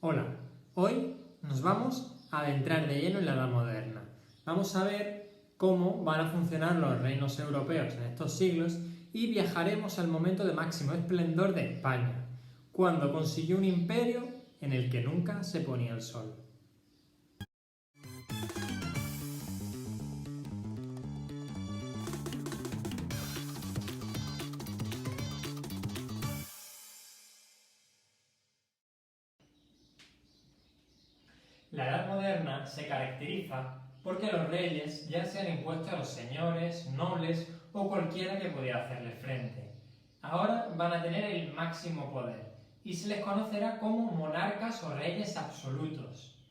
Hola, hoy nos vamos a adentrar de lleno en la Edad Moderna. Vamos a ver cómo van a funcionar los reinos europeos en estos siglos y viajaremos al momento de máximo esplendor de España, cuando consiguió un imperio en el que nunca se ponía el sol. La Edad Moderna se caracteriza porque los reyes ya se han impuesto a los señores, nobles o cualquiera que pudiera hacerle frente. Ahora van a tener el máximo poder y se les conocerá como monarcas o reyes absolutos.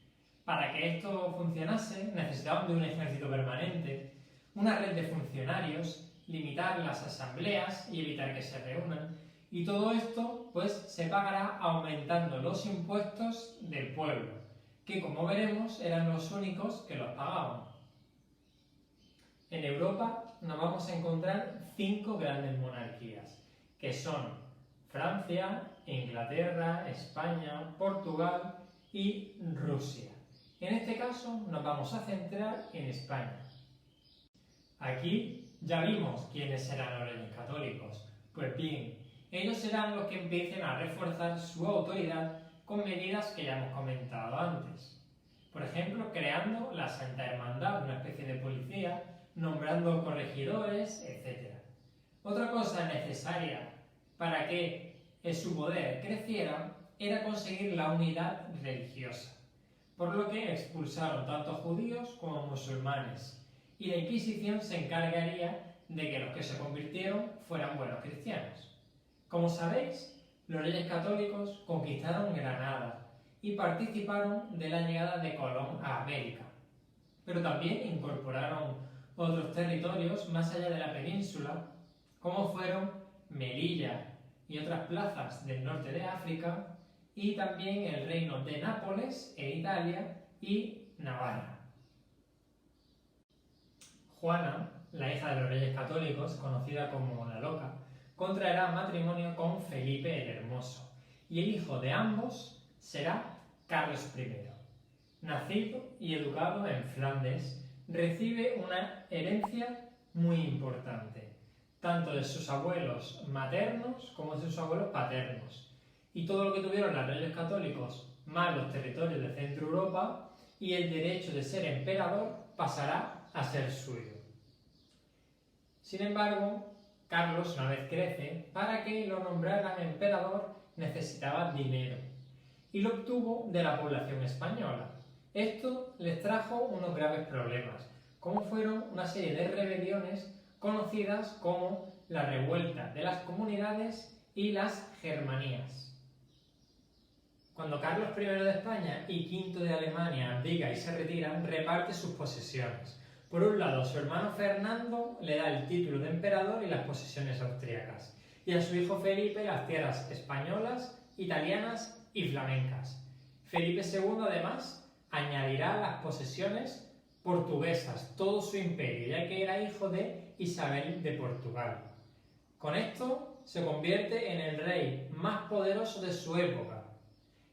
Para que esto funcionase necesitaban de un ejército permanente, una red de funcionarios, limitar las asambleas y evitar que se reúnan, y todo esto pues se pagará aumentando los impuestos del pueblo, que como veremos eran los únicos que los pagaban. En Europa nos vamos a encontrar 5 grandes monarquías, que son Francia, Inglaterra, España, Portugal y Rusia. En este caso nos vamos a centrar en España. Aquí ya vimos quiénes serán los reyes católicos. Pues bien, ellos serán los que empiecen a reforzar su autoridad con medidas que ya hemos comentado antes. Por ejemplo, creando la Santa Hermandad, una especie de policía, nombrando corregidores, etc. Otra cosa necesaria para que su poder creciera era conseguir la unidad religiosa, por lo que expulsaron tanto judíos como musulmanes, y la Inquisición se encargaría de que los que se convirtieron fueran buenos cristianos. Como sabéis, los reyes católicos conquistaron Granada y participaron de la llegada de Colón a América, pero también incorporaron otros territorios más allá de la península, como fueron Melilla y otras plazas del norte de África, y también el reino de Nápoles en Italia y Navarra. Juana, la hija de los reyes católicos, conocida como la Loca, contraerá matrimonio con Felipe el Hermoso, y el hijo de ambos será Carlos I. Nacido y educado en Flandes, recibe una herencia muy importante, tanto de sus abuelos maternos como de sus abuelos paternos, y todo lo que tuvieron los reyes católicos, más los territorios de Centro Europa, y el derecho de ser emperador pasará a ser suyo. Sin embargo, Carlos, una vez crece, para que lo nombraran emperador necesitaba dinero, y lo obtuvo de la población española. Esto les trajo unos graves problemas, como fueron una serie de rebeliones conocidas como la revuelta de las comunidades y las germanías. Cuando Carlos I de España y V de Alemania abdica y se retiran, reparte sus posesiones. Por un lado, su hermano Fernando le da el título de emperador y las posesiones austríacas, y a su hijo Felipe las tierras españolas, italianas y flamencas. Felipe II, además, añadirá las posesiones portuguesas, todo su imperio, ya que era hijo de Isabel de Portugal. Con esto se convierte en el rey más poderoso de su época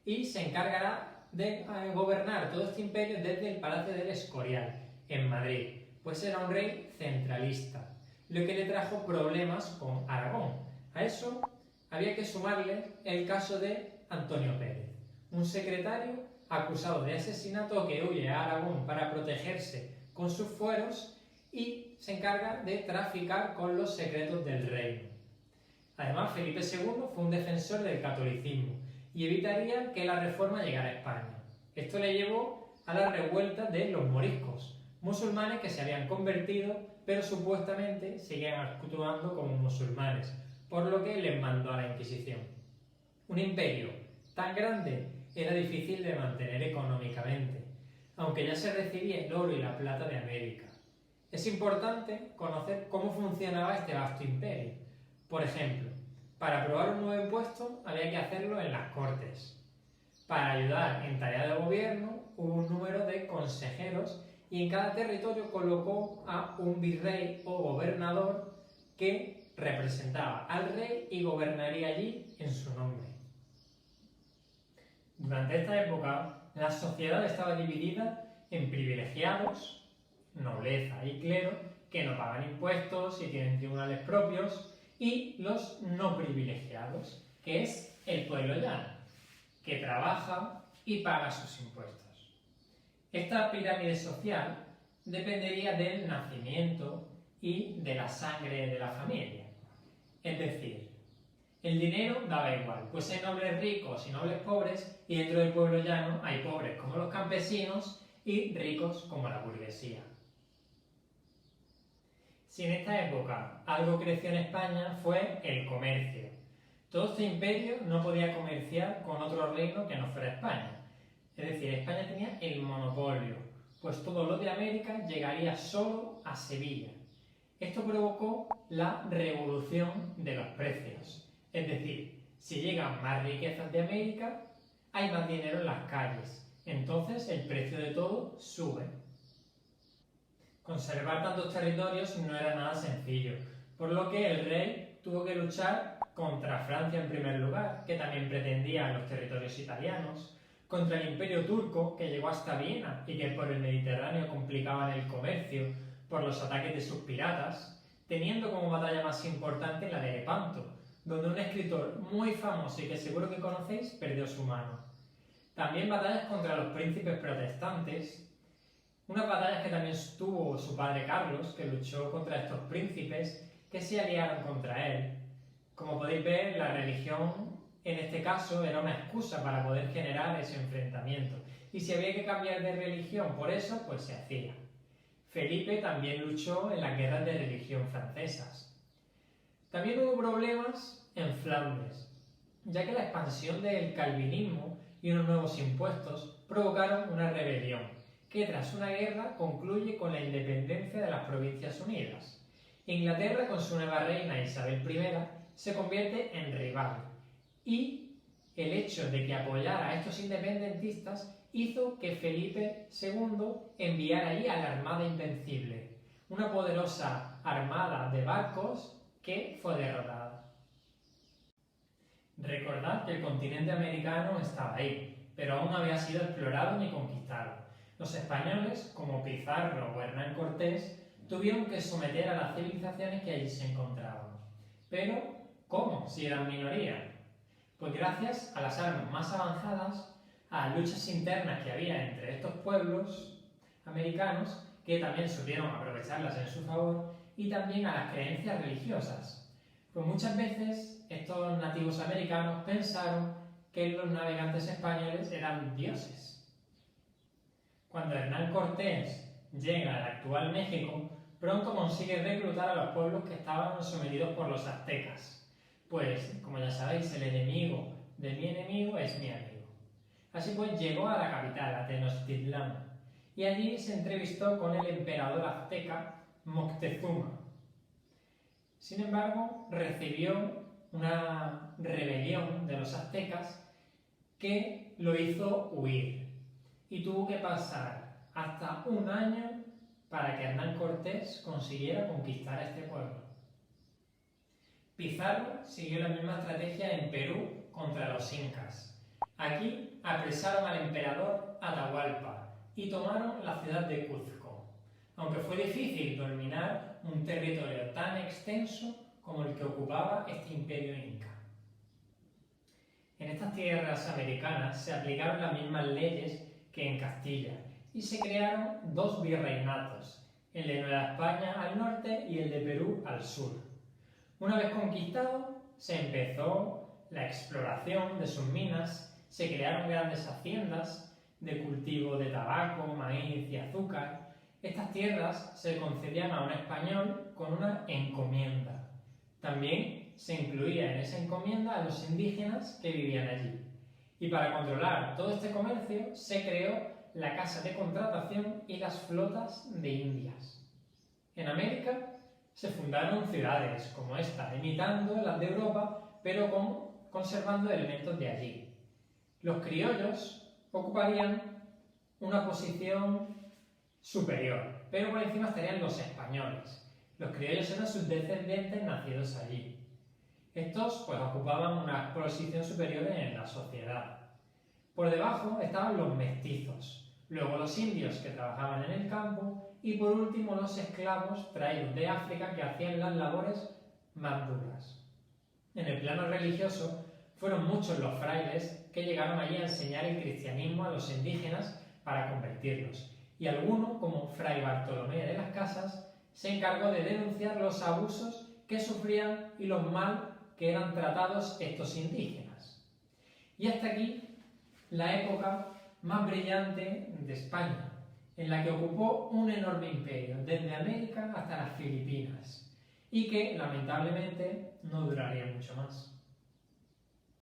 y se encargará de gobernar todo este imperio desde el Palacio del Escorial, en Madrid, pues era un rey centralista, lo que le trajo problemas con Aragón. A eso había que sumarle el caso de Antonio Pérez, un secretario acusado de asesinato que huye a Aragón para protegerse con sus fueros y se encarga de traficar con los secretos del reino. Además, Felipe II fue un defensor del catolicismo y evitaría que la reforma llegara a España. Esto le llevó a la revuelta de los moriscos, musulmanes que se habían convertido, pero supuestamente seguían actuando como musulmanes, por lo que les mandó a la Inquisición. Un imperio tan grande era difícil de mantener económicamente, aunque ya se recibía el oro y la plata de América. Es importante conocer cómo funcionaba este vasto imperio. Por ejemplo, para aprobar un nuevo impuesto había que hacerlo en las Cortes. Para ayudar en tarea de gobierno hubo un número de consejeros y en cada territorio colocó a un virrey o gobernador que representaba al rey y gobernaría allí en su nombre. Durante esta época, la sociedad estaba dividida en privilegiados, nobleza y clero, que no pagan impuestos y tienen tribunales propios, y los no privilegiados, que es el pueblo llano, que trabaja y paga sus impuestos. Esta pirámide social dependería del nacimiento y de la sangre de la familia. Es decir, el dinero daba igual, pues hay nobles ricos y nobles pobres, y dentro del pueblo llano hay pobres como los campesinos y ricos como la burguesía. Si en esta época algo creció en España fue el comercio. Todo este imperio no podía comerciar con otro reino que no fuera España. Es decir, España tenía el monopolio, pues todo lo de América llegaría solo a Sevilla. Esto provocó la revolución de los precios. Es decir, si llegan más riquezas de América, hay más dinero en las calles. Entonces el precio de todo sube. Conservar tantos territorios no era nada sencillo, por lo que el rey tuvo que luchar contra Francia en primer lugar, que también pretendía los territorios italianos, contra el imperio turco, que llegó hasta Viena y que por el Mediterráneo complicaban el comercio por los ataques de sus piratas, teniendo como batalla más importante la de Lepanto, donde un escritor muy famoso y que seguro que conocéis perdió su mano. También batallas contra los príncipes protestantes, unas batallas que también tuvo su padre Carlos, que luchó contra estos príncipes que se aliaron contra él. Como podéis ver, la religión en este caso era una excusa para poder generar ese enfrentamiento. Y si había que cambiar de religión por eso, pues se hacía. Felipe también luchó en las guerras de religión francesas. También hubo problemas en Flandes, ya que la expansión del calvinismo y unos nuevos impuestos provocaron una rebelión, que tras una guerra concluye con la independencia de las Provincias Unidas. Inglaterra, con su nueva reina Isabel I, se convierte en rival, y el hecho de que apoyara a estos independentistas hizo que Felipe II enviara allí a la Armada Invencible, una poderosa armada de barcos que fue derrotada. Recordad que el continente americano estaba ahí, pero aún no había sido explorado ni conquistado. Los españoles, como Pizarro o Hernán Cortés, tuvieron que someter a las civilizaciones que allí se encontraban. Pero, ¿cómo? Si eran minoría. Pues gracias a las armas más avanzadas, a las luchas internas que había entre estos pueblos americanos, que también supieron aprovecharlas en su favor, y también a las creencias religiosas. Pues muchas veces estos nativos americanos pensaron que los navegantes españoles eran dioses. Cuando Hernán Cortés llega al actual México, pronto consigue reclutar a los pueblos que estaban sometidos por los aztecas. Pues, como ya sabéis, el enemigo de mi enemigo es mi amigo. Así pues, llegó a la capital, a Tenochtitlán, y allí se entrevistó con el emperador azteca Moctezuma. Sin embargo, recibió una rebelión de los aztecas que lo hizo huir, y tuvo que pasar hasta un año para que Hernán Cortés consiguiera conquistar a este pueblo. Pizarro siguió la misma estrategia en Perú contra los incas. Aquí apresaron al emperador Atahualpa y tomaron la ciudad de Cuzco, aunque fue difícil dominar un territorio tan extenso como el que ocupaba este imperio inca. En estas tierras americanas se aplicaron las mismas leyes que en Castilla y se crearon dos virreinatos, el de Nueva España al norte y el de Perú al sur. Una vez conquistado, se empezó la exploración de sus minas, se crearon grandes haciendas de cultivo de tabaco, maíz y azúcar. Estas tierras se concedían a un español con una encomienda. También se incluía en esa encomienda a los indígenas que vivían allí. Y para controlar todo este comercio se creó la Casa de Contratación y las flotas de Indias. En América se fundaron ciudades como esta, imitando las de Europa, pero conservando elementos de allí. Los criollos ocuparían una posición superior, pero por encima estarían los españoles. Los criollos eran sus descendientes nacidos allí. Estos pues ocupaban una posición superior en la sociedad. Por debajo estaban los mestizos, luego los indios que trabajaban en el campo y por último los esclavos traídos de África que hacían las labores más duras. En el plano religioso fueron muchos los frailes que llegaron allí a enseñar el cristianismo a los indígenas para convertirlos, y alguno, como Fray Bartolomé de las Casas, se encargó de denunciar los abusos que sufrían y los mal que eran tratados estos indígenas. Y hasta aquí la época más brillante de España, en la que ocupó un enorme imperio, desde América hasta las Filipinas, y que lamentablemente no duraría mucho más.